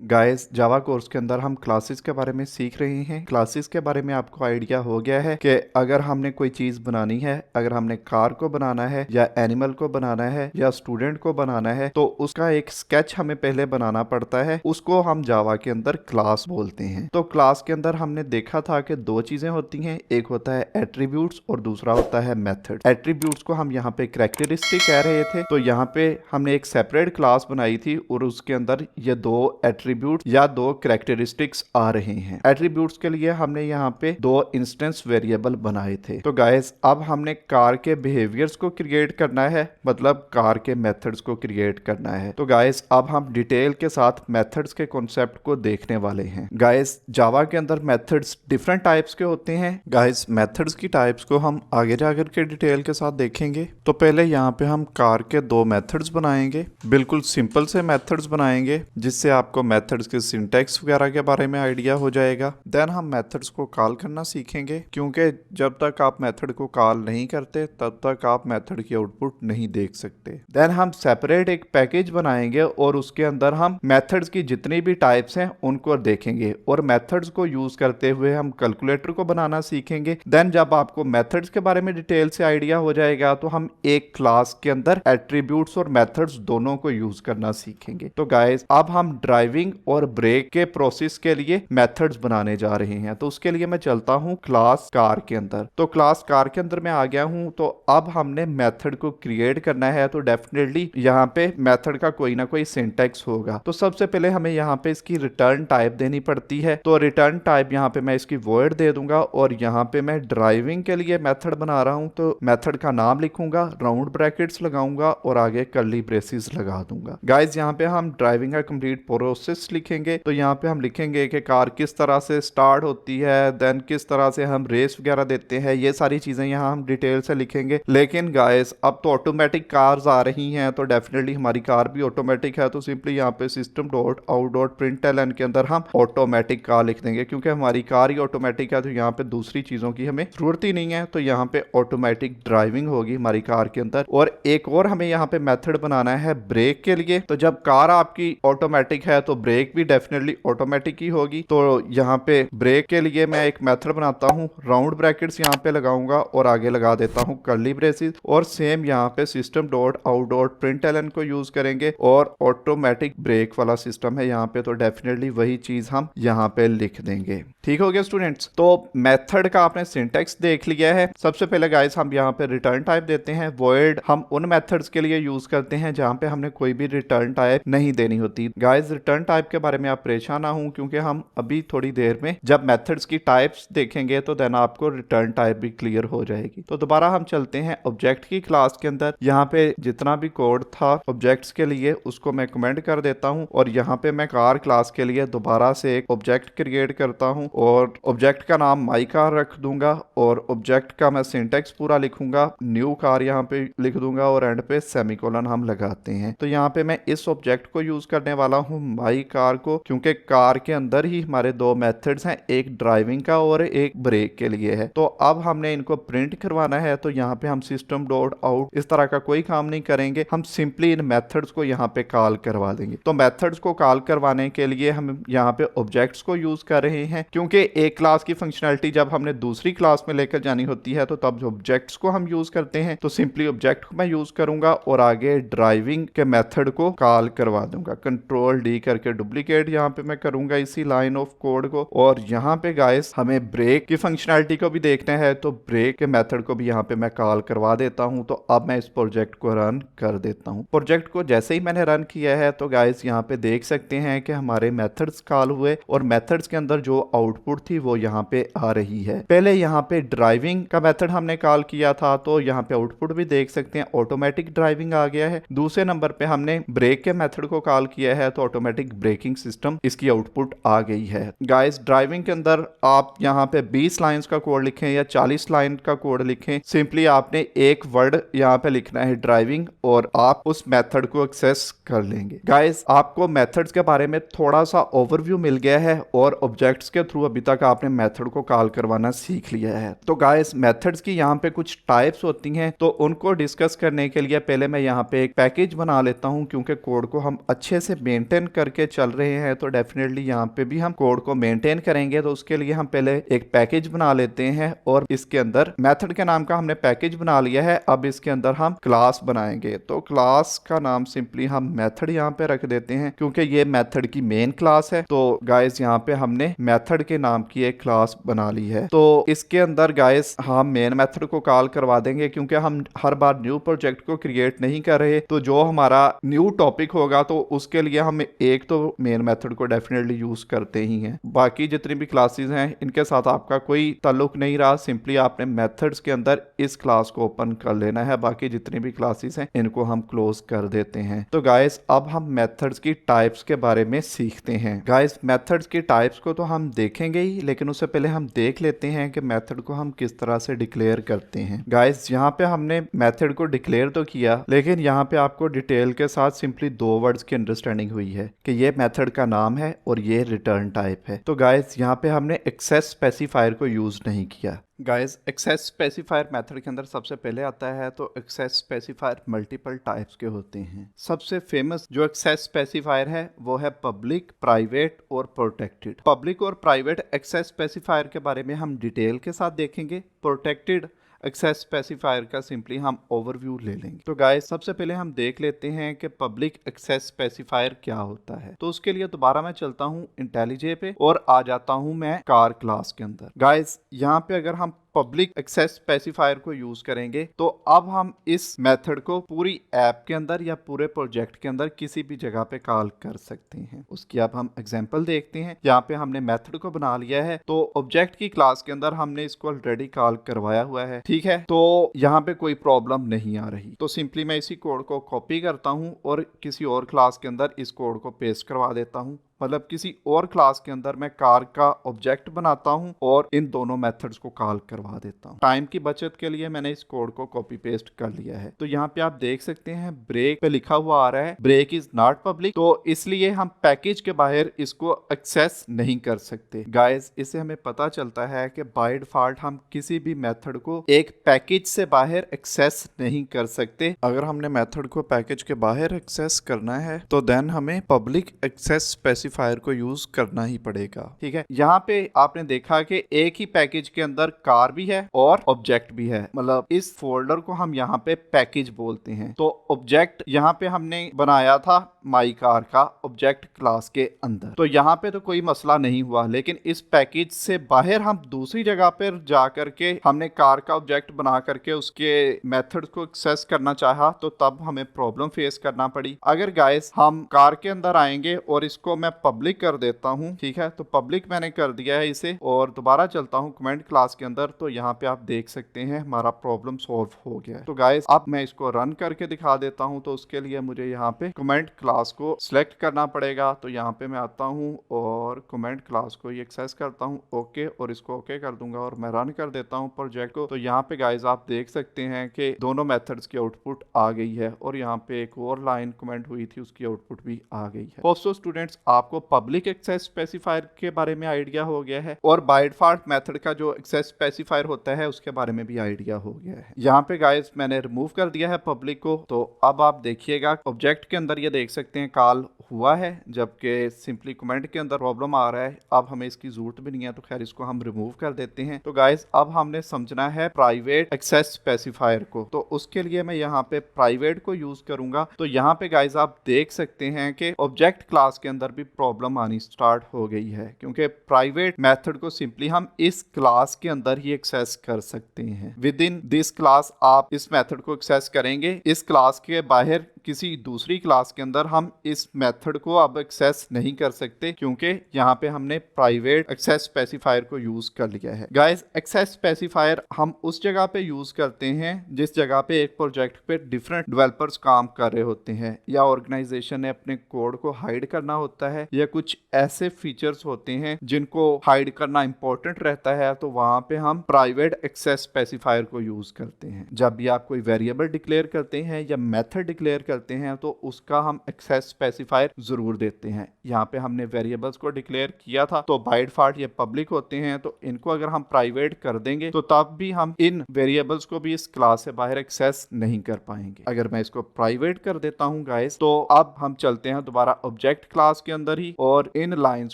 Guys जावा course के अंदर हम क्लासेस के बारे में सीख रहे हैं। क्लासेस के बारे में आपको आइडिया हो गया है कि अगर हमने कोई चीज़ बनानी है, अगर हमने कार को बनाना है या एनिमल को बनाना है या स्टूडेंट को बनाना है, तो उसका एक स्केच हमें पहले बनाना पड़ता है। उसको हम जावा के अंदर क्लास बोलते हैं। तो क्लास के अंदर हमने देखा था कि दो चीज़ें होती हैं, एक होता है एट्रीब्यूट्स और दूसरा होता है मेथड। एट्रीब्यूट्स को हम यहाँ पे कैरेक्टरिस्टिक कह रहे थे। तो यहाँ पे हमने एक सेपरेट क्लास बनाई थी और उसके अंदर ये दो एट्रीब्यूट्स या दो कैरेक्टरिस्टिक्स आ रहे हैं। एट्रीब्यूट्स के लिए हमने यहाँ पे दो इंस्टेंस वेरिएबल बनाए थे। तो गाइस अब हमने कार के बिहेवियर्स को क्रिएट करना है, मतलब कार के मेथड्स को क्रिएट करना है। तो गाइस अब हम डिटेल के साथ मेथड्स के कॉन्सेप्ट को देखने वाले हैं। गाइस जावा के अंदर मेथड्स डिफरेंट टाइप्स के होते हैं। गाइस मेथड्स की टाइप्स को हम आगे जाकर के डिटेल के साथ देखेंगे। तो पहले यहाँ पे हम कार के दो मेथड्स बनाएंगे, बिल्कुल सिंपल से मेथड्स बनाएंगे जिससे आपको मेथड्स के सिंटैक्स वगैरह के बारे में आइडिया हो जाएगा। देन हम मेथड्स को कॉल करना सीखेंगे, क्योंकि जब तक आप मेथड को कॉल नहीं करते तब तक आप मेथड की आउटपुट नहीं देख सकते। देन हम सेपरेट एक पैकेज बनाएंगे और उसके अंदर हम मेथड्स की जितनी भी टाइप्स हैं उनको देखेंगे और मेथड्स को यूज करते हुए हम कैलकुलेटर को बनाना सीखेंगे। देन जब आपको मेथड्स के बारे में डिटेल से आइडिया हो जाएगा तो हम एक क्लास के अंदर एट्रीब्यूट्स और मेथड्स दोनों को यूज करना सीखेंगे। तो गाइस अब हम ड्राइविंग और ब्रेक के प्रोसेस के लिए मेथड्स बनाने जा रहे हैं। तो उसके लिए मैं चलता हूं क्लास कार के अंदर। तो क्लास कार के अंदर मैं आ गया हूं। तो अब हमने मेथड को क्रिएट करना है, तो डेफिनेटली यहाँ पे मेथड का कोई ना कोई सिंटैक्स होगा। तो सबसे पहले हमें यहाँ पे इसकी रिटर्न टाइप देनी पड़ती है। तो रिटर्न टाइप यहाँ पे मैं इसकी वॉइड दे दूंगा और यहाँ पे मैं ड्राइविंग के लिए मेथड बना रहा हूँ। तो मेथड का नाम लिखूंगा, राउंड ब्रैकेट्स लगाऊंगा और आगे कर्ली ब्रेसेस लगा दूंगा। गाइस यहाँ पे हम ड्राइविंग का कंप्लीट प्रोसेस लिखेंगे। तो यहाँ पे हम लिखेंगे कि कार किस तरह से स्टार्ट होती है, देन किस तरह से हम रेस वगैरह देते हैं, ये सारी चीजें यहाँ हम डिटेल से लिखेंगे। लेकिन गाइस अब तो ऑटोमेटिक कार्स आ रही हैं, तो डेफिनेटली हमारी कार भी ऑटोमेटिक है। तो सिंपली यहाँ पे system dot out dot println के अंदर हम ऑटोमेटिक कार लिख देंगे, क्योंकि हमारी कार ही ऑटोमेटिक है। तो यहाँ पे दूसरी चीजों की हमें जरूरत ही नहीं है। तो यहाँ पे ऑटोमेटिक ड्राइविंग होगी हमारी कार के अंदर। और एक और हमें यहाँ पे मेथड बनाना है ब्रेक के लिए। तो जब कार आपकी ऑटोमेटिक है तो ब्रेक भी डेफिनेटली ऑटोमेटिक ही होगी। तो यहाँ पे ब्रेक के लिए मैं एक मेथड बनाता हूँ, राउंड ब्रैकेट्स यहाँ पे लगाऊंगा और आगे लगा देता हूँ कर्ली ब्रेसेस। और सेम यहाँ पे system dot out dot println को यूज करेंगे और ऑटोमेटिक ब्रेक वाला सिस्टम है यहाँ पे। तो डेफिनेटली वही चीज हम यहाँ पे लिख देंगे। ठीक हो गया स्टूडेंट्स। तो मेथड का आपने सिंटैक्स देख लिया है। सबसे पहले गाइस हम यहाँ पे रिटर्न टाइप देते हैं। वॉइड हम उन मेथड्स के लिए यूज करते हैं जहाँ पे हमने कोई भी रिटर्न टाइप नहीं देनी होती। गाइस रिटर्न टाइप के बारे में आप परेशान ना हो, क्योंकि हम अभी थोड़ी देर में जब मेथड्स की टाइप्स देखेंगे तो देन आपको रिटर्न टाइप भी क्लियर हो जाएगी। तो दोबारा हम चलते हैं ऑब्जेक्ट की क्लास के अंदर। यहाँ पे जितना भी कोड था ऑब्जेक्ट्स के लिए उसको मैं कमेंट कर देता हूँ और यहाँ पे मैं कार क्लास के लिए दोबारा से एक ऑब्जेक्ट क्रिएट करता हूँ और ऑब्जेक्ट का नाम माई कार रख दूंगा और ऑब्जेक्ट का मैं सिंटैक्स पूरा लिखूंगा, न्यू कार यहाँ पे लिख दूंगा और एंड पे सेमीकोलन हम लगाते हैं। तो यहाँ पे मैं इस ऑब्जेक्ट को यूज करने वाला हूँ माई कार को, क्योंकि कार के अंदर ही हमारे दो मेथड्स हैं, एक ड्राइविंग का और एक ब्रेक के लिए है। तो अब हमने इनको प्रिंट करवाना है। तो यहाँ पे हम सिस्टम डॉट आउट इस तरह का कोई काम नहीं करेंगे, हम सिंपली इन मेथड्स को यहाँ पे कॉल करवा देंगे। तो मेथड्स को कॉल करवाने के लिए हम यहाँ पे ऑब्जेक्ट्स को यूज कर रहे हैं, क्योंकि एक क्लास की फंक्शनैलिटी जब हमने दूसरी क्लास में लेकर जानी होती है तो तब ऑब्जेक्ट्स को हम यूज करते हैं। तो सिंपली ऑब्जेक्ट को मैं यूज करूंगा और आगे ड्राइविंग के मेथड को कॉल करवा दूंगा। कंट्रोल डी करके डुप्लीकेट यहाँ पे मैं करूंगा इसी लाइन ऑफ कोड को। और यहाँ पे गाइस हमें ब्रेक की फंक्शनैलिटी को भी देखना है, तो ब्रेक के मेथड को भी यहाँ पे मैं कॉल करवा देता हूँ। तो अब मैं इस प्रोजेक्ट को रन कर देता हूँ। प्रोजेक्ट को जैसे ही मैंने रन किया है तो गाइस यहाँ पे देख सकते हैं कि हमारे मेथड्स कॉल हुए और मेथड्स के अंदर जो आउटपुट थी वो यहाँ पे आ रही है। पहले यहाँ पे ड्राइविंग का मेथड हमने कॉल किया था, तो यहाँ पे आउटपुट भी देख सकते हैं, ऑटोमेटिक ड्राइविंग आ गया है। दूसरे नंबर पे हमने ब्रेक के मेथड को कॉल किया है तो ऑटोमेटिक ब्रेकिंग सिस्टम इसकी आउटपुट आ गई है। गाइस ड्राइविंग के अंदर आप यहाँ पे 20 लाइंस का कोड लिखें या 40 लाइन का कोड लिखें, सिंपली आपने एक वर्ड यहाँ पे लिखना है ड्राइविंग और आप उस मेथड को एक्सेस कर लेंगे। गाइस आपको मेथड्स के बारे में थोड़ा सा ओवरव्यू मिल गया है और ऑब्जेक्ट्स के थ्रू अभी तक आपने मेथड को कॉल करवाना सीख लिया है। तो गाइस मेथड्स की यहाँ पे कुछ टाइप्स होती हैं, तो उनको डिस्कस करने के लिए पहले मैं यहाँ पे एक पैकेज बना लेता हूँ, क्योंकि कोड को हम अच्छे से मेंटेन करके चल रहे हैं तो डेफिनेटली यहाँ पे भी हम कोड को मेंटेन करेंगे। तो उसके लिए हम पहले एक पैकेज बना लेते हैं और इसके अंदर मेथड के नाम का हमने पैकेज बना लिया है। अब इसके अंदर हम क्लास बनाएंगे, तो क्लास का नाम सिंपली हम मेथड यहाँ पे रख देते हैं क्योंकि ये मेथड की मेन क्लास है। तो गाइस यहाँ पे हमने मेथड के नाम की एक क्लास बना ली है। तो इसके अंदर गाइस हम मेन मेथड को कॉल करवा देंगे क्योंकि हम हर बार न्यू प्रोजेक्ट को क्रिएट नहीं कर रहे। तो जो हमारा न्यू टॉपिक होगा तो उसके लिए हम एक तो मेन मेथड को डेफिनेटली यूज करते ही हैं। बाकी जितनी भी क्लासेस हैं इनके साथ आपका कोई ताल्लुक नहीं रहा, सिंपली आपने मेथड्स के अंदर इस क्लास को ओपन कर लेना है। बाकी जितनी भी क्लासेस हैं इनको हम क्लोज कर देते हैं। तो गाइस अब हम मेथड्स की टाइप्स के बारे में सीखते हैं। गाइस मेथड्स की टाइप्स को तो हम देखेंगे ही, लेकिन उससे पहले हम देख लेते हैं कि मेथड को हम किस तरह से डिक्लेयर करते हैं। गाइस यहाँ पे हमने मेथड को डिक्लेयर तो किया, लेकिन यहाँ पे आपको डिटेल के साथ सिंपली दो वर्ड्स की अंडरस्टैंडिंग हुई है कि ये मेथड का नाम है और ये रिटर्न टाइप है। तो गाइस यहाँ पे हमने एक्सेस स्पेसिफायर को यूज नहीं किया। गाइस एक्सेस स्पेसिफायर मेथड के अंदर सबसे पहले आता है। तो एक्सेस स्पेसिफायर मल्टीपल टाइप्स के होते हैं। सबसे फेमस जो एक्सेस स्पेसिफायर है वो है पब्लिक, प्राइवेट और प्रोटेक्टेड। पब्लिक और प्राइवेट एक्सेस स्पेसिफायर के बारे में हम डिटेल के साथ देखेंगे। प्रोटेक्टेड एक्सेस स्पेसिफायर का सिंपली हम ओवरव्यू ले लेंगे। तो गाइस सबसे पहले हम देख लेते हैं कि पब्लिक एक्सेस स्पेसिफायर क्या होता है। तो उसके लिए दोबारा मैं चलता हूँ इंटेलिजे पे और आ जाता हूँ मैं कार क्लास के अंदर। गाइस यहाँ पे अगर हम पब्लिक एक्सेस स्पेसिफायर को यूज करेंगे तो अब हम इस मेथड को पूरी ऐप के अंदर या पूरे प्रोजेक्ट के अंदर किसी भी जगह पे कॉल कर सकते हैं। उसकी अब हम एग्जांपल देखते हैं। यहाँ पे हमने मेथड को बना लिया है, तो ऑब्जेक्ट की क्लास के अंदर हमने इसको ऑलरेडी कॉल करवाया हुआ है, ठीक है। तो यहाँ पे कोई प्रॉब्लम नहीं आ रही। तो सिंपली मैं इसी कोड को कॉपी करता हूँ और किसी और क्लास के अंदर इस कोड को पेस्ट करवा देता हूँ। मतलब किसी और क्लास के अंदर मैं कार का ऑब्जेक्ट बनाता हूं और इन दोनों मेथड्स को कॉल करवा देता हूं। टाइम की बचत के लिए मैंने इस कोड को कॉपी पेस्ट कर लिया है। तो यहाँ पे आप देख सकते हैं ब्रेक पे लिखा हुआ आ रहा है ब्रेक इज नॉट पब्लिक, तो इसलिए हम पैकेज के बाहर इसको एक्सेस नहीं कर सकते। गाइस इससे हमें पता चलता है कि बाय डिफॉल्ट हम किसी भी मेथड को एक पैकेज से बाहर एक्सेस नहीं कर सकते। अगर हमने मेथड को पैकेज के बाहर एक्सेस करना है तो देन हमें पब्लिक एक्सेस स्पेसिफायर को यूज करना ही पड़ेगा, ठीक है। यहाँ पे आपने देखा कि एक ही पैकेज के अंदर कार भी है और ऑब्जेक्ट भी है। मतलब इस फोल्डर को हम यहाँ पे पैकेज बोलते हैं। तो ऑब्जेक्ट यहाँ पे हमने बनाया था माई कार का ऑब्जेक्ट क्लास के अंदर, तो यहाँ पे तो कोई मसला नहीं हुआ। लेकिन इस पैकेज से बाहर हम दूसरी जगह पर जा करके हमने कार का ऑब्जेक्ट बना करके उसके मेथड को एक्सेस करना चाहा तो तब हमें प्रॉब्लम फेस करना पड़ी। अगर गाइस हम कार के अंदर आएंगे और इसको मैं पब्लिक कर देता हूं, ठीक है। तो पब्लिक मैंने कर दिया है इसे और दोबारा चलता हूं कमेंट क्लास के अंदर, तो यहाँ पे आप देख सकते हैं हमारा प्रॉब्लम सॉल्व हो गया है। तो गाइस अब मैं इसको रन करके दिखा देता हूं। तो उसके लिए मुझे यहाँ पे कमेंट क्लास को सिलेक्ट करना पड़ेगा। तो यहाँ पे मैं आता हूँ और कमेंट क्लास को एक्सेस करता हूँ, ओके, और इसको ओके कर दूंगा और मैं रन कर देता हूँ प्रोजेक्ट को। तो यहाँ पे गाइस आप देख सकते हैं कि दोनों मेथड्स की आउटपुट आ गई है और यहाँ पे एक और लाइन कमेंट हुई थी उसकी आउटपुट भी आ गई है। होप सो स्टूडेंट्स आपको पब्लिक एक्सेस स्पेसिफायर के बारे में आइडिया हो गया है और बाय डिफॉल्ट मेथड का जो एक्सेस स्पेसिफायर होता है उसके बारे में भी आइडिया हो गया है। यहाँ पे गाइस मैंने रिमूव कर दिया है पब्लिक को। तो अब आप देखिएगा ऑब्जेक्ट के अंदर ये देख सकते हैं कॉल हुआ है, जबकि सिंपली कमेंट के अंदर प्रॉब्लम आ रहा है। अब हमें इसकी जरूरत भी नहीं है, तो खैर इसको हम रिमूव कर देते हैं। तो गाइस अब हमने समझना है प्राइवेट एक्सेस स्पेसिफायर को। तो उसके लिए मैं यहाँ पे प्राइवेट को यूज करूंगा। तो यहाँ पे गाइस आप देख सकते हैं कि ऑब्जेक्ट क्लास के अंदर भी प्रॉब्लम आनी स्टार्ट हो गई है, क्योंकि प्राइवेट मेथड को सिंपली हम इस क्लास के अंदर ही एक्सेस कर सकते हैं। विद इन दिस क्लास आप इस मेथड को एक्सेस करेंगे। इस क्लास के बाहर किसी दूसरी क्लास के अंदर हम इस मेथड को अब एक्सेस नहीं कर सकते, क्योंकि यहाँ पे हमने प्राइवेट एक्सेस स्पेसिफायर को यूज कर लिया है। गाइस एक्सेस स्पेसिफायर हम उस जगह पे यूज करते हैं जिस जगह पे एक प्रोजेक्ट पे डिफरेंट डेवलपर्स काम कर रहे होते हैं, या ऑर्गेनाइजेशन ने अपने कोड को हाइड करना होता है, या कुछ ऐसे फीचर्स होते हैं जिनको हाइड करना इंपॉर्टेंट रहता है। तो वहां पे हम प्राइवेट एक्सेस स्पेसिफायर को यूज करते हैं। जब भी आप कोई वेरिएबल डिक्लेयर करते हैं या मेथड डिक्लेयर करते हैं तो उसका हम एक्सेस स्पेसिफायर जरूर देते हैं। यहाँ पे हमने वेरिएबल्स को डिक्लेयर किया था, तो बाय डिफॉल्ट ये पब्लिक होते हैं, तो इनको अगर हम प्राइवेट कर देंगे तो तब भी हम इन वेरिएबल्स को भी इस क्लास से बाहर एक्सेस नहीं कर पाएंगे। अगर मैं इसको प्राइवेट कर देता हूँ गाइस, तो अब हम चलते हैं दोबारा ऑब्जेक्ट क्लास के अंदर ही, और इन लाइंस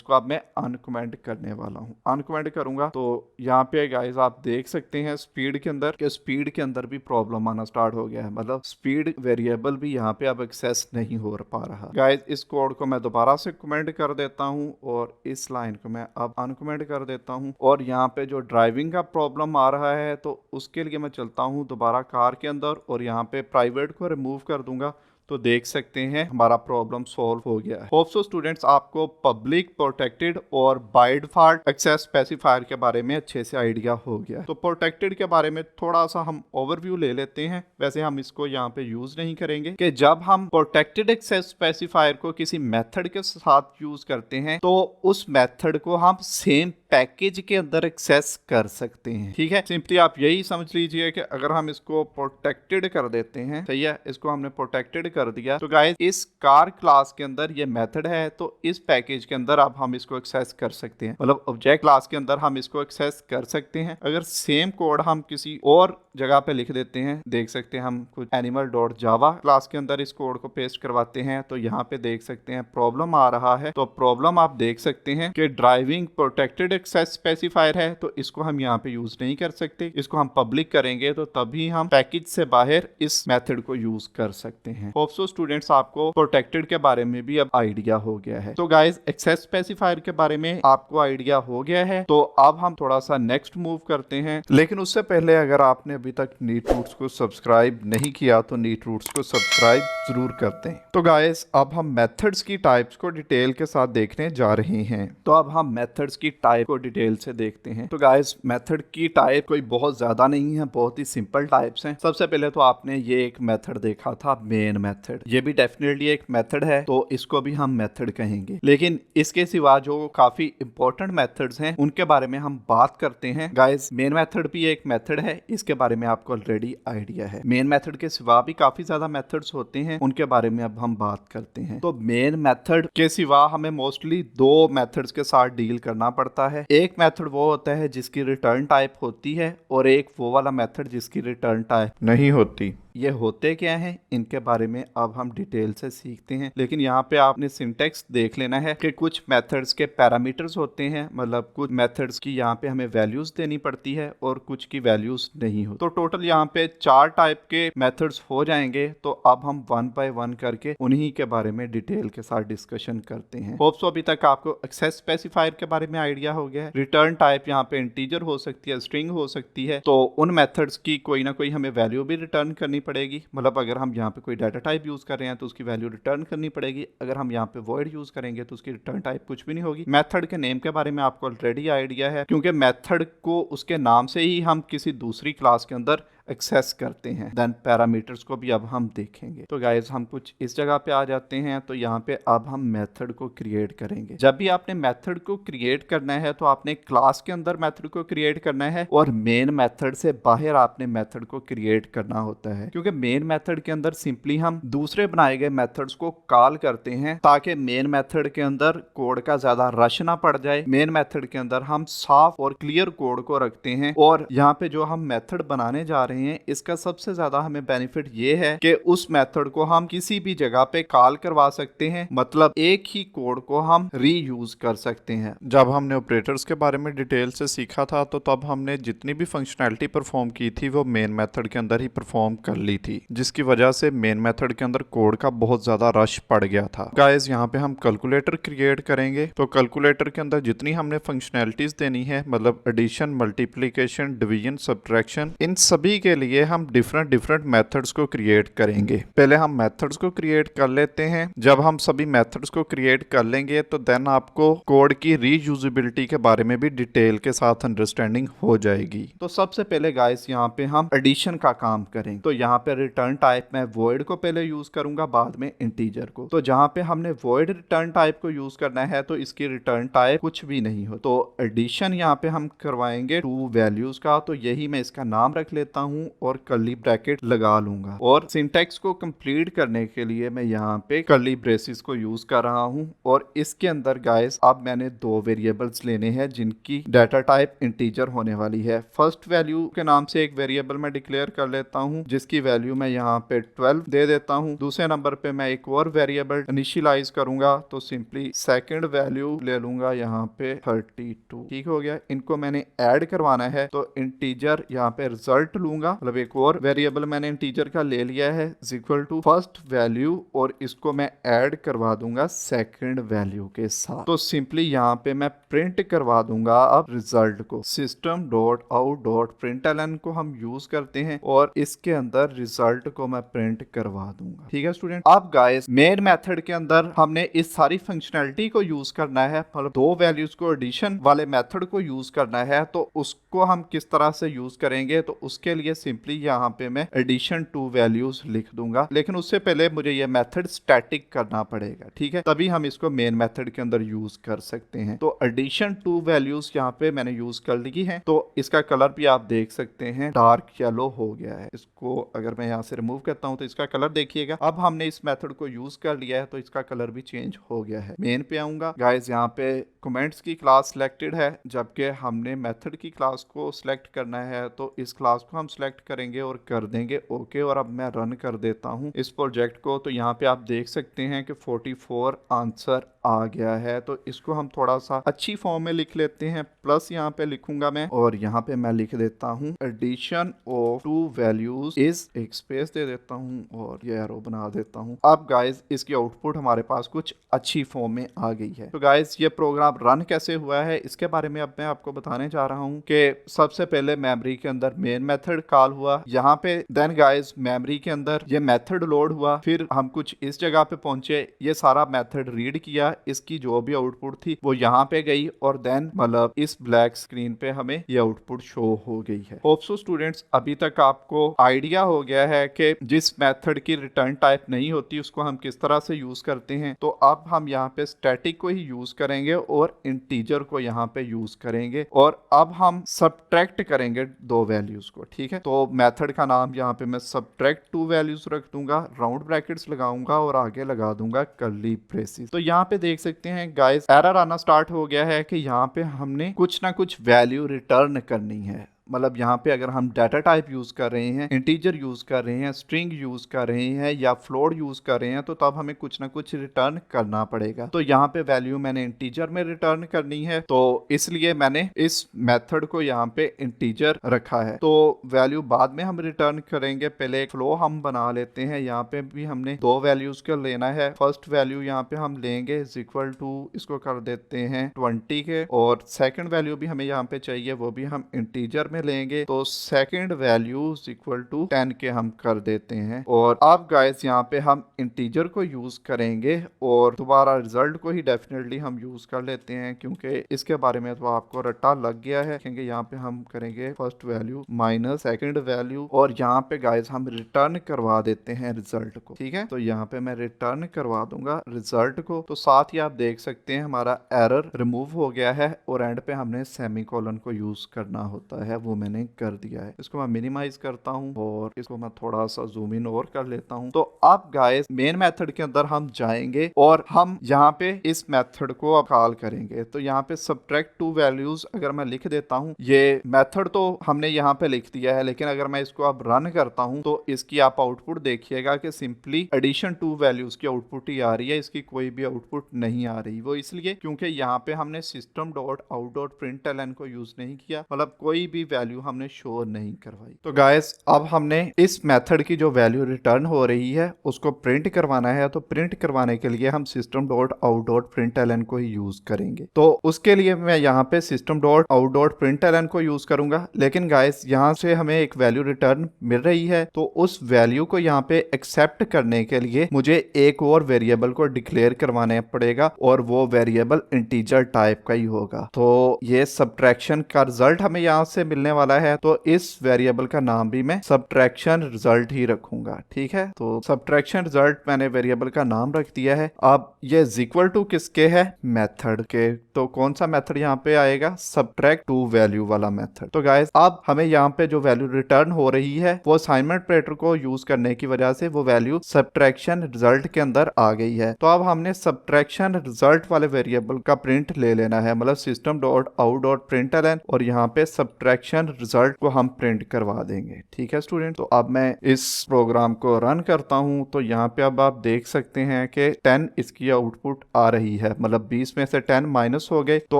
को अब मैं अनकमेंट करने वाला हूँ। अनकमेंट करूंगा तो यहाँ पे गाइस आप देख सकते हैं स्पीड के अंदर कि स्पीड के अंदर भी प्रॉब्लम आना स्टार्ट हो गया है, मतलब स्पीड वेरिएबल भी यहाँ पे अब एक्सेस नहीं हो पा रहा। गाइस इस कोड को मैं दोबारा से कमेंट कर देता हूँ और इस लाइन को मैं अब अनकमेंट कर देता हूँ, और यहाँ पे जो ड्राइविंग का प्रॉब्लम आ रहा है तो उसके लिए मैं चलता हूँ दोबारा कार के अंदर और यहाँ पे प्राइवेट को रिमूव कर दूंगा, तो देख सकते हैं हमारा प्रॉब्लम सॉल्व हो गया है। होप सो स्टूडेंट्स आपको पब्लिक, प्रोटेक्टेड और बाय डिफॉल्ट एक्सेस स्पेसिफायर के बारे में अच्छे से आइडिया हो गया है। तो प्रोटेक्टेड के बारे में थोड़ा सा हम ओवरव्यू ले लेते हैं। वैसे हम इसको यहाँ पे यूज नहीं करेंगे कि जब हम प्रोटेक्टेड एक्सेस स्पेसिफायर को किसी मेथड के साथ यूज करते हैं तो उस मेथड को हम सेम पैकेज के अंदर एक्सेस कर सकते हैं। ठीक है, सिंपली आप यही समझ लीजिए कि अगर हम इसको प्रोटेक्टेड कर देते हैं, सही है, इसको हमने प्रोटेक्टेड कर दिया, तो गाइस इस कार क्लास के अंदर ये मेथड है, तो इस पैकेज के अंदर अब हम इसको एक्सेस कर सकते हैं, मतलब ऑब्जेक्ट क्लास के अंदर हम इसको एक्सेस कर सकते हैं। अगर सेम कोड हम किसी और जगह पे लिख देते हैं, देख सकते हैं हम कुछ animal.java क्लास के अंदर इस कोड को पेस्ट करवाते हैं, तो यहाँ पे देख सकते हैं प्रॉब्लम आ रहा है। तो प्रॉब्लम आप देख सकते हैं कि ड्राइविंग प्रोटेक्टेड एक्सेस स्पेसिफायर है, तो इसको हम यहाँ पे यूज नहीं कर सकते। इसको हम पब्लिक करेंगे तो तभी हम पैकेज से बाहर इस मेथड को यूज कर सकते हैं। होप सो स्टूडेंट्स आपको प्रोटेक्टेड के बारे में भी अब आइडिया हो गया है। तो गाइज एक्सेस स्पेसिफायर के बारे में आपको आइडिया हो गया है, तो अब हम थोड़ा सा नेक्स्ट मूव करते हैं। लेकिन उससे पहले अगर आपने अभी तक नीट रूट्स को सब्सक्राइब नहीं किया तो नीट रूट्स को सब्सक्राइब जरूर करते हैं। तो गाइस अब हम मेथड्स की टाइप्स को डिटेल के साथ देखने जा रहे हैं। तो अब हम मेथड्स की टाइप को डिटेल से देखते हैं। तो गाइस मेथड की टाइप कोई बहुत ज्यादा नहीं है, बहुत ही सिंपल टाइप्स हैं। सबसे पहले तो आपने ये एक मेथड देखा था मेन मेथड, ये भी डेफिनेटली एक मेथड है, तो इसको भी हम मेथड कहेंगे। लेकिन इसके सिवा जो काफी इंपॉर्टेंट मेथड्स हैं उनके बारे में हम बात करते हैं। गाइस मेन मेथड भी एक मेथड है, इसके बारे में आपको ऑलरेडी आइडिया है। मेन मेथड के सिवा भी काफी ज्यादा मेथड्स होते हैं, उनके बारे में अब हम बात करते हैं। तो मेन मेथड के सिवा हमें मोस्टली दो मेथड्स के साथ डील करना पड़ता है। एक मेथड वो होता है जिसकी रिटर्न टाइप होती है, और एक वो वाला मेथड जिसकी रिटर्न टाइप नहीं होती। ये होते क्या हैं इनके बारे में अब हम डिटेल से सीखते हैं। लेकिन यहाँ पे आपने सिंटेक्स देख लेना है कि कुछ मेथड्स के पैरामीटर्स होते हैं, मतलब कुछ मेथड्स की यहाँ पे हमें वैल्यूज देनी पड़ती है और कुछ की वैल्यूज नहीं हो। तो टोटल यहाँ पे 4 टाइप के मेथड्स हो जाएंगे। तो अब हम 1 बाय 1 करके उन्हीं के बारे में डिटेल के साथ डिस्कशन करते हैं। होप सो अभी तक आपको एक्सेस स्पेसिफायर के बारे में आइडिया हो गया है। रिटर्न टाइप यहाँ पे इंटीजर हो सकती है, स्ट्रिंग हो सकती है, तो उन मेथड्स की कोई ना कोई हमें वैल्यू भी रिटर्न करनी पड़ेगी। मतलब अगर हम यहाँ पे कोई डाटा टाइप यूज कर रहे हैं तो उसकी वैल्यू रिटर्न करनी पड़ेगी। अगर हम यहाँ पे वॉइड यूज करेंगे तो उसकी रिटर्न टाइप कुछ भी नहीं होगी। मेथड के नेम के बारे में आपको ऑलरेडी आइडिया है, क्योंकि मेथड को उसके नाम से ही हम किसी दूसरी क्लास के अंदर एक्सेस करते हैं। देन पैरामीटर्स को भी अब हम देखेंगे। तो गाइस हम कुछ इस जगह पे आ जाते हैं। तो यहाँ पे अब हम मेथड को क्रिएट करेंगे। जब भी आपने मेथड को क्रिएट करना है तो आपने क्लास के अंदर मेथड को क्रिएट करना है, और मेन मेथड से बाहर आपने मेथड को क्रिएट करना होता है, क्योंकि मेन मेथड के अंदर सिंपली हम दूसरे बनाए गए मेथड्स को कॉल करते हैं ताकि मेन मेथड के अंदर कोड का ज्यादा रश ना पड़ जाए। मेन मेथड के अंदर हम साफ और क्लियर कोड को रखते हैं, और यहाँ पे जो हम मेथड बनाने जा रहे हैं इसका सबसे ज्यादा हमें बेनिफिट ये है कि उस मेथड को हम किसी भी जगह पे कॉल करवा सकते हैं, मतलब एक ही कोड को हम रीयूज कर सकते हैं। जब हमने ऑपरेटर्स के बारे में डिटेल से सीखा था तो तब हमने जितनी भी फंक्शनैलिटी परफॉर्म की थी वो मेन मेथड के अंदर ही परफॉर्म कर ली थी, जिसकी वजह से मेन मेथड के अंदर कोड का बहुत ज्यादा रश पड़ गया था। गाइस यहाँ पे हम कैलकुलेटर क्रिएट करेंगे। तो कैलकुलेटर के अंदर जितनी हमने फंक्शनैलिटीज देनी है, मतलब एडिशन, मल्टीप्लीकेशन, डिवीजन, सब्ट्रैक्शन, इन सभी के लिए हम डिफरेंट मेथड्स को क्रिएट करेंगे। पहले हम मेथड्स को क्रिएट कर लेते हैं। जब हम सभी मेथड्स को क्रिएट कर लेंगे तो देन आपको कोड की रीयूजेबिलिटी के बारे में भी डिटेल के साथ अंडरस्टैंडिंग हो जाएगी। तो सबसे पहले गाइस यहाँ पे हम एडिशन का काम करेंगे। तो यहाँ पे रिटर्न टाइप मैं वॉइड को पहले यूज करूंगा, बाद में इंटीजर को। तो जहाँ पे हमने वॉइड रिटर्न टाइप को यूज करना है तो इसकी रिटर्न टाइप कुछ भी नहीं हो। तो एडिशन यहाँ पे हम करवाएंगे 2 वैल्यूज का, तो यही मैं इसका नाम रख लेता हूँ हूँ और कर्ली ब्रैकेट लगा लूंगा। और सिंटैक्स को कंप्लीट करने के लिए मैं यहाँ पे कर्ली ब्रेसेस को यूज कर रहा हूँ। और इसके अंदर गाइस अब मैंने दो वेरिएबल्स लेने हैं जिनकी डाटा टाइप इंटीजर होने वाली है। फर्स्ट वैल्यू के नाम से एक वेरिएबल मैं डिक्लेयर कर लेता हूँ जिसकी वैल्यू मैं यहाँ पे 12 दे देता हूँ। दूसरे नंबर पे मैं एक और वेरिएबल इनिशियलाइज करूंगा, तो सिंपली सेकंड वैल्यू ले लूंगा यहाँ पे 32। ठीक हो गया। इनको मैंने ऐड करवाना है तो इंटीजर यहाँ पे रिजल्ट लूंगा, मतलब एक और वेरिएबल मैंने इंटीजर का ले लिया है इक्वल टू फर्स्ट वैल्यू और इसको मैं ऐड करवा दूंगा सेकंड वैल्यू के साथ। तो सिंपली यहाँ पे मैं प्रिंट करवा दूंगा अब रिजल्ट को। System dot out dot println को हम यूज करते हैं और इसके अंदर रिजल्ट को मैं प्रिंट करवा दूंगा। ठीक है स्टूडेंट। अब गाइस मेन मेथड के अंदर हमने इस सारी फंक्शनैलिटी को यूज करना है, मतलब दो वैल्यूज को एडिशन वाले मेथड को यूज करना है। तो उसको हम किस तरह से यूज करेंगे, तो उसके लिए सिंपली यहाँ पे मैं एडिशन टू वैल्यूज लिख दूंगा, लेकिन उससे पहले मुझे ये मेथड स्टैटिक करना पड़ेगा। ठीक है, तभी हम इसको मेन मेथड के अंदर यूज कर सकते हैं। तो एडिशन टू वैल्यूज यहाँ पे मैंने यूज कर ली है। तो इसका कलर भी आप देख सकते हैं डार्क येलो हो गया है। इसको अगर मैं यहाँ से रिमूव करता हूँ तो इसका कलर देखिएगा। अब हमने इस मेथड को यूज कर लिया है तो इसका कलर भी चेंज हो गया है। मेन पे आऊंगा गाइस, यहाँ पे कमेंट्स की क्लास सिलेक्टेड है जबकि हमने मेथड की क्लास को सिलेक्ट करना है। तो इस क्लास को हम सिलेक्ट करेंगे और कर देंगे ओके। और अब मैं रन कर देता हूँ इस प्रोजेक्ट को। तो यहाँ पे आप देख सकते हैं कि 44 आंसर आ गया है। तो इसको हम थोड़ा सा अच्छी फॉर्म में लिख लेते हैं, प्लस यहाँ पे लिखूंगा मैं और यहाँ पे मैं लिख देता हूँ addition of two values is, एक स्पेस दे देता हूँ और ये एरो बना देता हूँ। अब गाइस इसकी आउटपुट हमारे पास कुछ अच्छी फॉर्म में आ गई है। तो गाइस ये प्रोग्राम रन कैसे हुआ है इसके बारे में अब मैं आपको बताने जा रहा हूँ कि सबसे पहले मेमोरी के अंदर मेन मेथड कॉल हुआ यहाँ पे, देन गाइस मेमोरी के अंदर ये मेथड लोड हुआ, फिर हम कुछ इस जगह पे पहुंचे, ये सारा मेथड रीड किया, इसकी जो भी आउटपुट थी वो यहाँ पे गई और देन मतलब इस ब्लैक स्क्रीन पे हमें ये आउटपुट शो हो गई है। होप सो स्टूडेंट्स अभी तक आपको आइडिया हो गया है कि जिस मेथड की रिटर्न टाइप नहीं होती उसको हम किस तरह से यूज करते हैं। तो अब हम यहाँ पे स्टैटिक को ही यूज करेंगे और इंटीजर को यहाँ पे यूज करेंगे और अब हम सब्ट्रैक्ट करेंगे दो वैल्यूज को। ठीक है, तो मेथड का नाम यहाँ पे मैं सब्ट्रैक्ट टू वैल्यूज रख दूंगा, राउंड ब्रैकेट्स लगाऊंगा और आगे लगा दूंगा कर्ली ब्रेसेस। तो यहाँ पे देख सकते हैं गाइस एरर आना स्टार्ट हो गया है कि यहाँ पे हमने कुछ ना कुछ वैल्यू रिटर्न करनी है। मतलब यहाँ पे अगर हम डाटा टाइप यूज कर रहे हैं, इंटीजर यूज कर रहे हैं, स्ट्रिंग यूज कर रहे हैं या फ्लोट यूज कर रहे हैं, तो तब हमें कुछ ना कुछ रिटर्न करना पड़ेगा। तो यहाँ पे वैल्यू मैंने इंटीजर में रिटर्न करनी है, तो इसलिए मैंने इस मेथड को यहाँ पे इंटीजर रखा है। तो वैल्यू बाद में हम रिटर्न करेंगे, पहले एक फ्लो हम बना लेते हैं। यहाँ पे भी हमने दो वैल्यूज का लेना है। फर्स्ट वैल्यू यहाँ पे हम लेंगे इक्वल टू, इसको कर देते हैं 20 के, और सेकंड वैल्यू भी हमें यहाँ पे चाहिए, वो भी हम इंटीजर में लेंगे। तो सेकंड वैल्यू इक्वल टू 10 के हम कर देते हैं। और अब गाइस यहाँ पे हम इंटीजर को यूज करेंगे और दोबारा रिजल्ट को ही डेफिनेटली हम यूज कर लेते हैं क्योंकि इसके बारे में तो आपको रट्टा लग गया है। क्योंकि यहाँ पे हम करेंगे first value minus second value और यहाँ पे गाइस हम रिटर्न करवा देते हैं रिजल्ट को। ठीक है, तो यहाँ पे मैं रिटर्न करवा दूंगा रिजल्ट को। तो साथ ही आप देख सकते हैं हमारा एरर रिमूव हो गया है और एंड पे हमने सेमीकोलन को यूज करना होता है, वो मैंने कर दिया है। इसको मैं मिनिमाइज करता हूँ और इसको मैं थोड़ा सा जूम इन और कर लेता हूँ। तो अब गाइस मेन मेथड के अंदर हम जाएंगे और हम यहाँ पे इस मेथड को अब कॉल करेंगे। तो यहाँ पे सब्ट्रैक्ट टू वैल्यूज अगर मैं लिख देता हूँ, ये मेथड तो हमने यहाँ पे लिख दिया है, लेकिन अगर मैं इसको अब रन करता हूँ तो इसकी आप आउटपुट देखिएगा कि सिंपली एडिशन टू वैल्यूज की आउटपुट ही आ रही है, इसकी कोई भी आउटपुट नहीं आ रही। वो इसलिए क्योंकि यहाँ पे हमने system dot out dot println को यूज नहीं किया, मतलब कोई भी वैल्यू हमने शो नहीं करवाई। तो गाइस अब हमने इस मेथड की जो वैल्यू रिटर्न हो रही है उसको प्रिंट करवाना है। तो प्रिंट करवाने के लिए हम system dot out dot println को ही यूज करेंगे। तो उसके लिए मैं यहाँ पे system dot out dot println को यूज करूंगा, लेकिन गाइस यहाँ से हमें एक वैल्यू रिटर्न मिल रही है। तो उस वैल्यू को यहाँ पे एक्सेप्ट करने के लिए मुझे एक और वेरिएबल को डिक्लेयर करवाना पड़ेगा और वो वेरिएबल इंटीजर टाइप का ही होगा। तो ये सब्ट्रैक्शन का रिजल्ट हमें यहाँ से मिल मिलने वाला है, तो इस वेरिएबल का नाम भी मैं सब्ट्रैक्शन रिजल्ट ही रखूंगा। ठीक है, तो सब्ट्रैक्शन रिजल्ट मैंने वेरिएबल का नाम रख दिया है। अब ये इक्वल टू किसके है, मेथड के। तो कौन सा मेथड यहाँ पे आएगा, सब्ट्रैक्ट टू वैल्यू वाला मेथड। तो गाइस अब हमें यहाँ पे जो वैल्यू रिटर्न हो रही है वो असाइनमेंट ऑपरेटर को यूज करने की वजह से वो वैल्यू सब्ट्रैक्शन रिजल्ट के अंदर आ गई है। तो अब हमने सब्ट्रैक्शन रिजल्ट वाले वेरिएबल का प्रिंट ले लेना है, मतलब system dot out dot println, और यहाँ पे सब्ट्रैक्शन रिजल्ट को हम प्रिंट करवा देंगे। ठीक है स्टूडेंट, तो अब मैं इस प्रोग्राम को रन करता हूँ। तो यहाँ पे अब आप देख सकते हैं कि 10 इसकी आउटपुट आ रही है, मतलब 20 में से 10 माइनस हो गए तो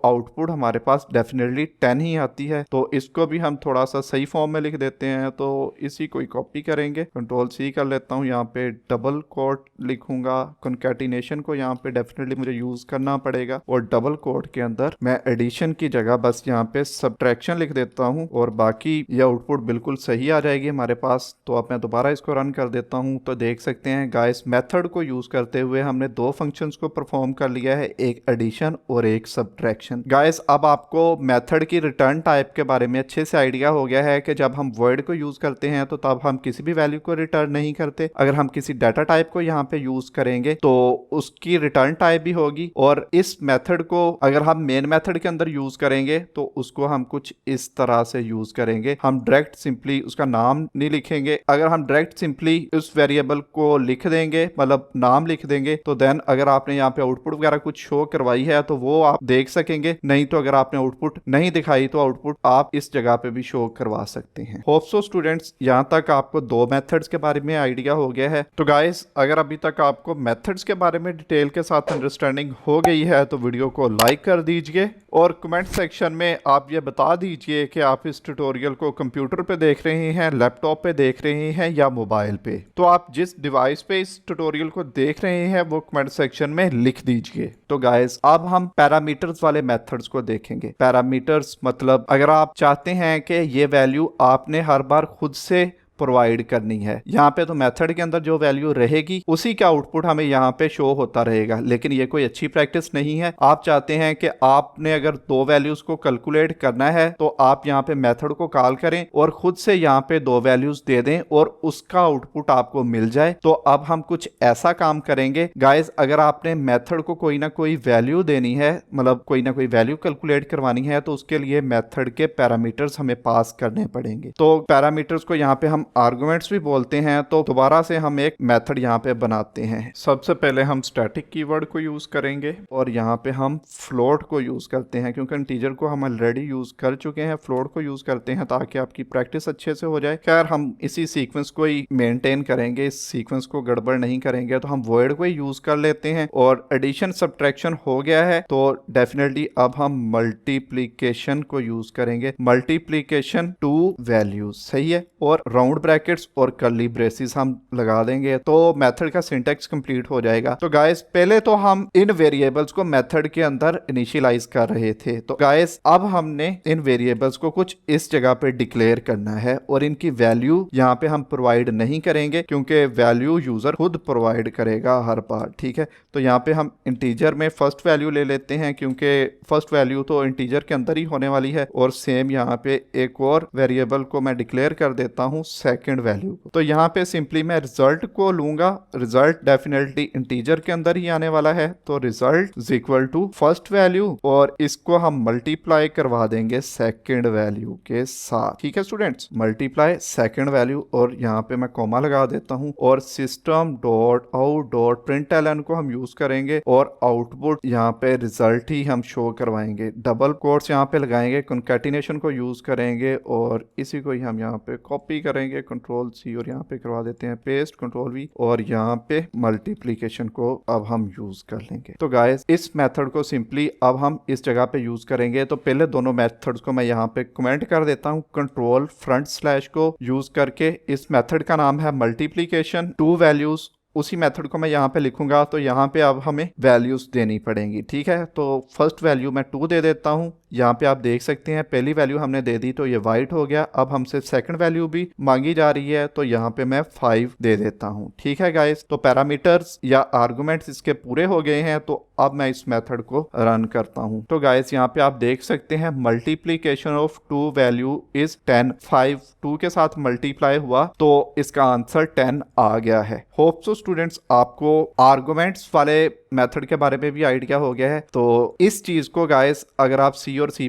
आउटपुट हमारे पास डेफिनेटली 10 ही आती है। तो इसको भी हम थोड़ा सा सही फॉर्म में लिख देते हैं। तो इसी को कॉपी करेंगे, कंट्रोल सी कर लेता हूँ, यहाँ पे डबल कोट लिखूंगा। कॉन्कैटिनेशन को यहाँ पे डेफिनेटली मुझे यूज करना पड़ेगा, और डबल कोट के अंदर मैं एडिशन की जगह बस यहाँ पे सब्ट्रैक्शन लिख देता हूँ, और बाकी ये आउटपुट बिल्कुल सही आ जाएगी हमारे पास। तो अब मैं दोबारा इसको रन कर देता हूँ। तो देख सकते हैं गाइस, मेथड को यूज करते हुए हमने दो फंक्शंस को परफॉर्म कर लिया है, एक एडिशन और एक सब्ट्रैक्शन। गाइस अब आपको मेथड की रिटर्न टाइप के बारे में अच्छे से आइडिया हो गया है कि जब हम वर्ड को यूज करते हैं तो तब हम किसी भी वैल्यू को रिटर्न नहीं करते। अगर हम किसी डाटा टाइप को यहाँ पे यूज करेंगे तो उसकी रिटर्न टाइप भी होगी, और इस मेथड को अगर हम मेन मेथड के अंदर यूज करेंगे तो उसको हम कुछ इस तरह से यूज करेंगे। हम डायरेक्ट सिंपली उसका नाम नहीं लिखेंगे। अगर हम डायरेक्ट सिंपली उस वेरिएबल को लिख देंगे, मतलब नाम लिख देंगे, तो देन अगर आपने यहाँ पे आउटपुट वगैरह कुछ शो करवाई है तो वो आप देख सकेंगे। नहीं तो अगर आपने आउटपुट नहीं दिखाई तो आउटपुट आप इस जगह पे भी शो करवा सकते हैं। होप सो स्टूडेंट्स, यहाँ तक आपको दो मेथड्स के बारे में आइडिया हो गया है। तो गाइस अगर अभी तक आपको मेथड्स के बारे में डिटेल के साथ अंडरस्टैंडिंग हो गई है तो वीडियो को लाइक कर दीजिए, और कमेंट सेक्शन में आप ये बता दीजिए कि आप इस ट्यूटोरियल को कंप्यूटर पे देख रहे हैं, लैपटॉप पे देख रहे हैं या मोबाइल पे। तो आप जिस डिवाइस पे इस ट्यूटोरियल को देख रहे हैं वो कमेंट सेक्शन में लिख दीजिए। तो गाइस अब हम पैरामीटर्स वाले मेथड्स को देखेंगे। पैरामीटर्स मतलब अगर आप चाहते हैं कि ये वैल्यू आपने हर बार खुद से प्रोवाइड करनी है, यहाँ पे तो मेथड के अंदर जो वैल्यू रहेगी उसी का आउटपुट हमें यहाँ पे शो होता रहेगा, लेकिन ये कोई अच्छी प्रैक्टिस नहीं है। आप चाहते हैं कि आपने अगर दो वैल्यूज को कैलकुलेट करना है तो आप यहाँ पे मेथड को कॉल करें और खुद से यहाँ पे दो वैल्यूज दे दें और उसका आउटपुट आपको मिल जाए। तो अब हम कुछ ऐसा काम करेंगे गाइस, अगर आपने मेथड को कोई ना कोई वैल्यू देनी है, मतलब कोई ना कोई वैल्यू कैलकुलेट करवानी है, तो उसके लिए मेथड के पैरामीटर्स हमें पास करने पड़ेंगे। तो पैरामीटर्स को यहाँ पे हम आर्गुमेंट्स भी बोलते हैं। तो दोबारा से हम एक मेथड यहाँ पे बनाते हैं। सबसे पहले हम स्टैटिक कीवर्ड को यूज करेंगे, और यहाँ पे हम फ्लोट को यूज करते हैं, क्योंकि इंटीजर को हम ऑलरेडी यूज कर चुके हैं। फ्लोट को यूज करते हैं ताकि आपकी प्रैक्टिस अच्छे से हो जाए। खैर हम इसी सीक्वेंस को ही मेंटेन करेंगे, इस सीक्वेंस को गड़बड़ नहीं करेंगे, तो हम वॉइड को ही यूज कर लेते हैं। और एडिशन सब्ट्रैक्शन हो गया है तो डेफिनेटली अब हम मल्टीप्लीकेशन को यूज करेंगे। मल्टीप्लीकेशन टू वैल्यूज, सही है, और राउंड ब्रैकेट्स और कर्ली ब्रेसेस हम लगा देंगे तो मेथड का सिंटैक्स कंप्लीट हो जाएगा। तो गाइस पहले तो हम इन वेरिएबल्स को मेथड के अंदर इनिशियलाइज कर रहे थे। तो गाइस अब हमने इन वेरिएबल्स को कुछ इस जगह पे डिक्लेयर करना है, और इनकी वैल्यू यहाँ पे हम प्रोवाइड नहीं करेंगे क्योंकि वैल्यू यूजर खुद प्रोवाइड करेगा हर बार। ठीक है, तो यहाँ पे हम इंटीजर में फर्स्ट वैल्यू ले लेते हैं, क्योंकि फर्स्ट वैल्यू तो इंटीजर के अंदर ही होने वाली है। और सेम यहाँ पे एक और वेरिएबल को मैं डिक्लेयर कर देता हूँ सेकंड वैल्यू को। तो यहाँ पे सिंपली मैं रिजल्ट को लूंगा। रिजल्ट डेफिनेटली इंटीजर के अंदर ही आने वाला है, तो result is equal to first value, और इसको हम मल्टीप्लाई करवा देंगे सेकंड वैल्यू के साथ। ठीक है स्टूडेंट्स, मल्टीप्लाई सेकंड वैल्यू, और यहाँ पे मैं कॉमा लगा देता हूँ, और system dot out dot println को हम यूज करेंगे, और आउटपुट यहाँ पे रिजल्ट ही हम शो करवाएंगे। डबल कोट्स यहाँ पे लगाएंगे, कॉन्कैटिनेशन को यूज करेंगे, और इसी को ही हम यहाँ पे कॉपी करेंगे, कंट्रोल सी, और यहाँ पे करवा देते हैं पेस्ट, कंट्रोल वी, और यहाँ पे मल्टीप्लीकेशन को अब हम यूज कर लेंगे। तो गाइस इस मेथड को सिंपली अब हम इस जगह पे यूज करेंगे। तो पहले दोनों मेथड्स को मैं यहाँ पे कमेंट कर देता हूँ, कंट्रोल फ्रंट स्लैश को यूज करके। इस मेथड का नाम है मल्टीप्लीकेशन टू वैल्यूज, उसी मेथड को मैं यहाँ पे लिखूंगा। तो यहाँ पे अब हमें वैल्यूज देनी पड़ेंगी। ठीक है, तो फर्स्ट वैल्यू मैं 2 दे देता हूँ, यहाँ पे आप देख सकते हैं पहली वैल्यू हमने दे दी तो ये वाइट हो गया। अब हमसे सेकंड वैल्यू भी मांगी जा रही है तो यहाँ पे मैं 5 दे देता हूँ। ठीक है गाइस, तो पैरामीटर्स या आर्गुमेंट्स इसके पूरे हो गए हैं। तो अब मैं इस मेथड को रन करता हूँ। तो गाइस यहाँ पे आप देख सकते हैं मल्टीप्लीकेशन ऑफ 2 वैल्यू इज 10। 5 2 के साथ मल्टीप्लाई हुआ तो इसका आंसर 10 आ गया है। होप सो स्टूडेंट्स आपको आर्गुमेंट्स वाले मेथड के बारे में भी आइडिया हो गया है। तो इस चीज को गाइस अगर आप सी और C++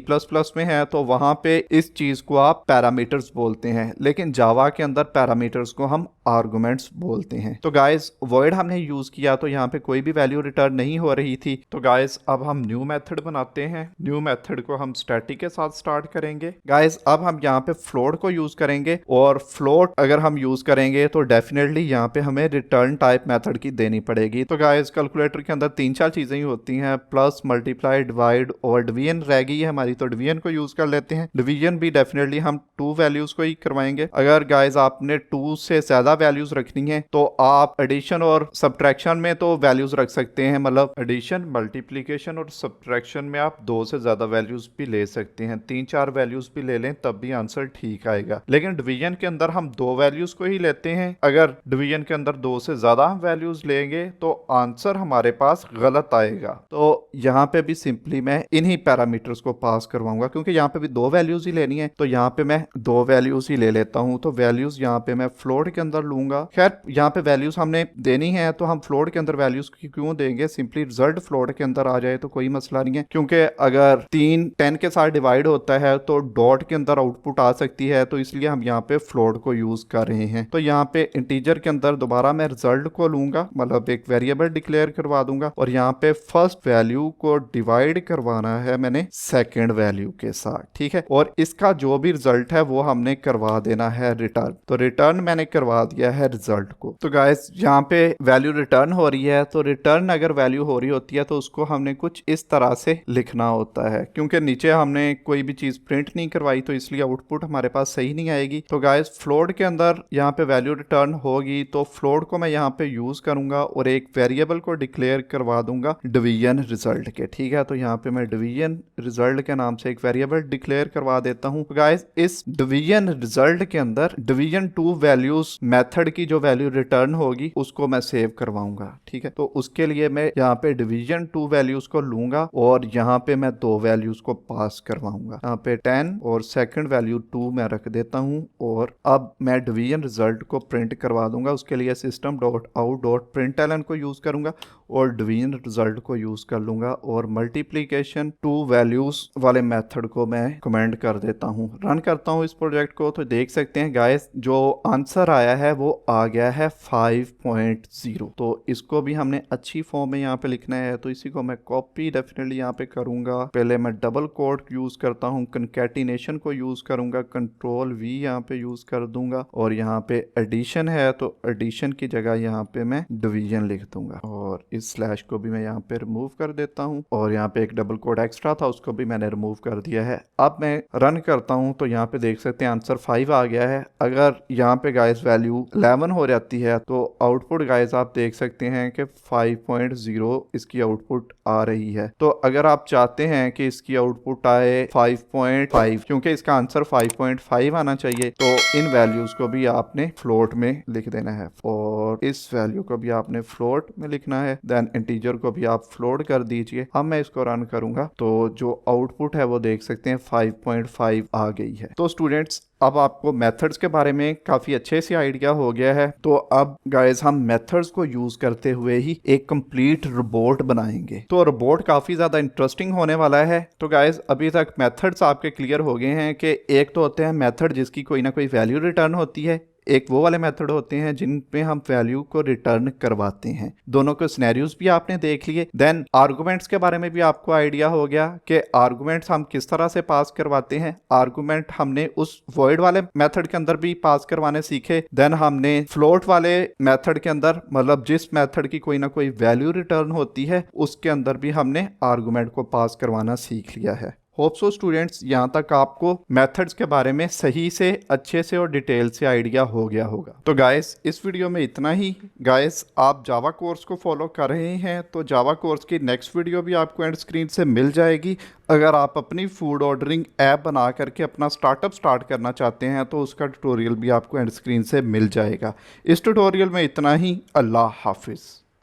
में हैं तो वहां पे इस चीज को आप पैरामीटर्स बोलते हैं, लेकिन जावा के अंदर पैरामीटर्स को हम आर्गुमेंट्स बोलते हैं। तो गाइस वॉइड हमने यूज किया तो यहाँ पे कोई भी वैल्यू रिटर्न नहीं हो रही थी। तो गाइस अब हम न्यू मेथड बनाते हैं। न्यू मेथड को हम स्टैटिक के साथ स्टार्ट करेंगे। गाइस अब हम यहाँ पे फ्लोट को यूज करेंगे और फ्लोट अगर हम यूज करेंगे तो डेफिनेटली यहाँ पे हमें रिटर्न टाइप मेथड की देनी पड़ेगी। तो गाइस कैलकुलेटर के अंदर 3-4 चीजें ही होती हैं, प्लस, मल्टीप्लाई, डिवाइड और डिवीजन रह गई है हमारी, तो डिवीजन को यूज कर लेते हैं। डिवीजन भी डेफिनेटली हम 2 वैल्यूज को ही करवाएंगे। अगर गाइस आपने 2 से ज्यादा वैल्यूज रखनी है तो आप एडिशन और सब्ट्रैक्शन में तो वैल्यूज रख सकते हैं, मतलब एडिशन, मल्टीप्लीकेशन और सब्ट्रैक्शन में आप 2 से ज्यादा वैल्यूज भी ले सकते हैं। 3-4 वैल्यूज भी ले लें तब भी आंसर ठीक आएगा। लेकिन डिवीजन के अंदर हम 2 वैल्यूज को ही लेते हैं। अगर डिवीजन के अंदर 2 से ज्यादा हम वैल्यूज लेंगे तो आंसर हमारे पास गलत आएगा। तो यहाँ पे भी सिंपली मैं इन्हीं पैरामीटर्स को पास करवाऊंगा, क्योंकि यहाँ पे भी 2 वैल्यूज ही लेनी है तो यहाँ पे मैं 2 वैल्यूज ही ले लेता हूँ। तो वैल्यूज यहाँ पे मैं फ्लोट के अंदर लूंगा। खैर यहाँ पे वैल्यूज हमने देनी है तो हम फ्लोट के अंदर वैल्यूज क्यों देंगे, सिंपली रिजल्ट फ्लोट के अंदर आ जाए तो कोई मसला नहीं है। क्योंकि अगर 3 10 के साथ डिवाइड होता है तो डॉट के अंदर आउटपुट आ सकती है, तो इसलिए हम यहाँ पे फ्लोट को यूज कर रहे हैं। तो यहाँ पे इंटीजर के अंदर दोबारा मैं रिजल्ट को लूंगा, मतलब एक वेरिएबल डिक्लेयर करवा दूंगा और यहाँ पे फर्स्ट वैल्यू को डिवाइड करवाना है मैंने सेकंड वैल्यू के साथ। ठीक है, और इसका जो भी रिजल्ट है वो हमने करवा देना है रिटर्न। तो रिटर्न मैंने करवा दिया है रिजल्ट को। तो गाइस यहाँ पे वैल्यू रिटर्न हो रही है, तो रिटर्न अगर वैल्यू हो रही होती है तो उसको हमने कुछ इस तरह से लिखना होता है, क्योंकि नीचे हमने कोई भी चीज प्रिंट नहीं करवाई तो इसलिए आउटपुट हमारे पास सही नहीं आएगी। तो गाइस फ्लोट के अंदर यहाँ पे वैल्यू रिटर्न होगी तो फ्लोट को मैं यहाँ पे यूज करूंगा और एक वेरिएबल को डिक्लेयर करवा दूंगा डिवीजन रिजल्ट के। ठीक है, तो यहाँ पे मैं डिवीजन रिजल्ट के नाम से एक वेरिएबल डिक्लेयर करवा देता हूँ। गाइस इस डिवीजन रिजल्ट के अंदर डिवीजन 2 वैल्यूज मेथड की जो वैल्यू रिटर्न होगी उसको मैं सेव करवाऊंगा। ठीक है, तो उसके लिए मैं यहाँ पे डिवीजन 2 वैल्यूज को लूंगा और यहाँ पे मैं 2 वैल्यूज को पास करवाऊंगा। यहाँ पे 10 और सेकंड वैल्यू 2 मैं रख देता हूँ और अब मैं डिवीजन रिजल्ट को प्रिंट करवा दूंगा। उसके लिए system.out.println को यूज करूंगा और डिवीजन रिजल्ट को यूज कर लूंगा और मल्टीप्लीकेशन 2 वैल्यूज वाले मेथड को मैं कमेंट कर देता हूँ। रन करता हूँ इस प्रोजेक्ट को तो देख सकते हैं गाइस जो आंसर आया है वो आ गया है 5.0। तो इसको भी हमने अच्छी फॉर्म में यहाँ पे लिखना है, तो इसी को मैं कॉपी डेफिनेटली यहाँ पे करूंगा। पहले मैं डबल कोट यूज करता हूँ, कंकैटिनेशन को यूज करूंगा, Ctrl+V यहाँ पे यूज कर दूंगा और यहाँ पे एडिशन है तो एडिशन की जगह यहाँ पे मैं डिवीजन लिख दूंगा और इस स्लैश को भी मैं यहाँ पे रिमूव कर देता हूँ और यहाँ पे एक डबल कोट एक्स्ट्रा था उसको भी मैंने रिमूव कर दिया है। अब मैं रन करता हूँ तो यहाँ पे देख सकते हैं आंसर 5 आ गया है। अगर यहाँ पे गाइस वैल्यू 11 हो जाती है तो आउटपुट गाइस आप देख सकते हैं कि 5.0 इसकी आउटपुट आ रही है। तो अगर आप चाहते हैं कि इसकी आउटपुट आए 5.5, क्योंकि इसका आंसर 5.5 आना चाहिए, तो इन वैल्यूज को भी आपने फ्लोट में लिख देना है और इस वैल्यू को भी आपने फ्लोट में लिखना है। देन इंटीजर को भी आप फ्लोट कर दीजिए। अब मैं इसको रन करूंगा तो जो आउटपुट है वो देख सकते हैं 5.5 आ गई है। तो स्टूडेंट्स अब आपको मेथड्स के बारे में काफी अच्छे से आइडिया हो गया है। तो अब गाइस हम मेथड्स को यूज करते हुए ही एक कंप्लीट रोबोट बनाएंगे। तो रोबोट काफी ज्यादा इंटरेस्टिंग होने वाला है। तो गाइस अभी तक मेथड्स आपके क्लियर हो गए हैं कि एक तो होते हैं मेथड जिसकी कोई ना कोई वैल्यू रिटर्न होती है, एक वो वाले मेथड होते हैं जिनपे हम वैल्यू को रिटर्न करवाते हैं। दोनों के सिनेरियोज भी आपने देख लिए। देन आर्गुमेंट्स के बारे में भी आपको आइडिया हो गया कि आर्गुमेंट्स हम किस तरह से पास करवाते हैं। आर्गुमेंट हमने उस वॉइड वाले मेथड के अंदर भी पास करवाने सीखे। देन हमने फ्लोट वाले मेथड के अंदर, मतलब जिस मेथड की कोई ना कोई वैल्यू रिटर्न होती है उसके अंदर भी हमने आर्गुमेंट को पास करवाना सीख लिया है। होप सो स्टूडेंट्स यहाँ तक आपको मेथड्स के बारे में सही से, अच्छे से और डिटेल से आइडिया हो गया होगा। तो गाइस इस वीडियो में इतना ही। गाइस आप जावा कोर्स को फॉलो कर रहे हैं तो जावा कोर्स की नेक्स्ट वीडियो भी आपको एंड स्क्रीन से मिल जाएगी। अगर आप अपनी फूड ऑर्डरिंग ऐप बना करके अपना स्टार्टअप स्टार्ट करना चाहते हैं तो उसका ट्यूटोरियल भी आपको एंड स्क्रीन से मिल जाएगा। इस ट्यूटोरियल में इतना ही। अल्लाह हाफिज़।